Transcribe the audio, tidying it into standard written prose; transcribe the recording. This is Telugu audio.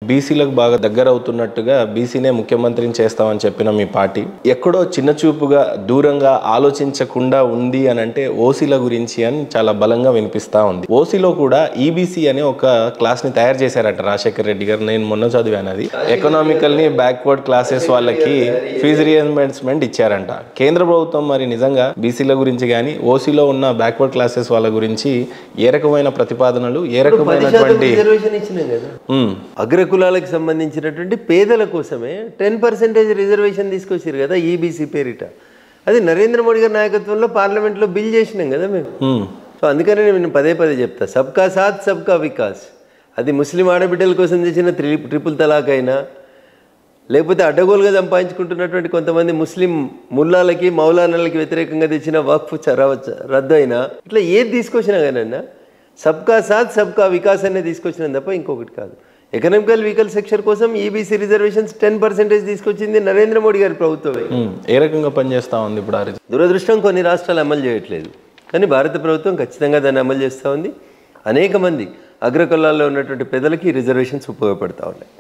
బీసీలకు బాగా దగ్గర అవుతున్నట్టుగా బీసీనే ముఖ్యమంత్రిని చేస్తామని చెప్పిన మీ పార్టీ ఎక్కడో చిన్న చూపుగా దూరంగా ఆలోచించకుండా ఉంది అని అంటే ఓసీల గురించి అని చాలా బలంగా వినిపిస్తా ఉంది. ఓసీలో కూడా ఈబీసీ అనే ఒక క్లాస్ ని తయారు చేశారట రాజశేఖర్ రెడ్డి గారు. నేను మొన్న చదివాను అది. ఎకనామికల్ ని బ్యాక్వర్డ్ క్లాసెస్ వాళ్ళకి ఫీజు రియంబర్స్మెంట్ ఇచ్చారంట కేంద్ర ప్రభుత్వం. మరి నిజంగా బీసీల గురించి కానీ ఓసీలో ఉన్న బ్యాక్వర్డ్ క్లాసెస్ వాళ్ళ గురించి ఏ రకమైన ప్రతిపాదనలు ఏ రకమైనటువంటి అగ్రకులాలకు సంబంధించినటువంటి పేదల కోసమే 10% రిజర్వేషన్ తీసుకొచ్చారు కదా ఈబీసీ పేరిట. అది నరేంద్ర మోడీ గారి నాయకత్వంలో పార్లమెంట్లో బిల్ చేసినాం కదా మేము. సో అందుకనే నేను పదే చెప్తా, సబ్కా సాత్ సబ్కా వికాస్. అది ముస్లిం ఆడబిడ్డల కోసం చేసిన ట్రిపుల్ తలాక్ అయినా, లేకపోతే అడ్డగోలుగా సంపాదించుకుంటున్నటువంటి కొంతమంది ముస్లిం ముల్లాలకి మౌలానాలకి వ్యతిరేకంగా తెచ్చిన వక్ఫ్ రద్దు అయినా, ఇట్లా ఏది తీసుకొచ్చినా కానీ సబ్కా సాత్ సబ్కా వికాస్ అనేది తీసుకొచ్చినా తప్ప ఇంకొకటి కాదు. ఎకనామికల్ వీకల్ సెక్షన్ కోసం ఈబీసీ రిజర్వేషన్స్ 10% తీసుకొచ్చింది నరేంద్ర మోడీ గారి ప్రభుత్వమే. ఏ రకంగా పనిచేస్తా ఉంది ఇప్పుడు? దురదృష్టం కొన్ని రాష్ట్రాలు అమలు చేయట్లేదు, కానీ భారత ప్రభుత్వం ఖచ్చితంగా దాన్ని అమలు చేస్తూ ఉంది. అనేక మంది అగ్రకులాల్లో ఉన్నటువంటి పేదలకి రిజర్వేషన్స్ ఉపయోగపడతా ఉన్నాయి.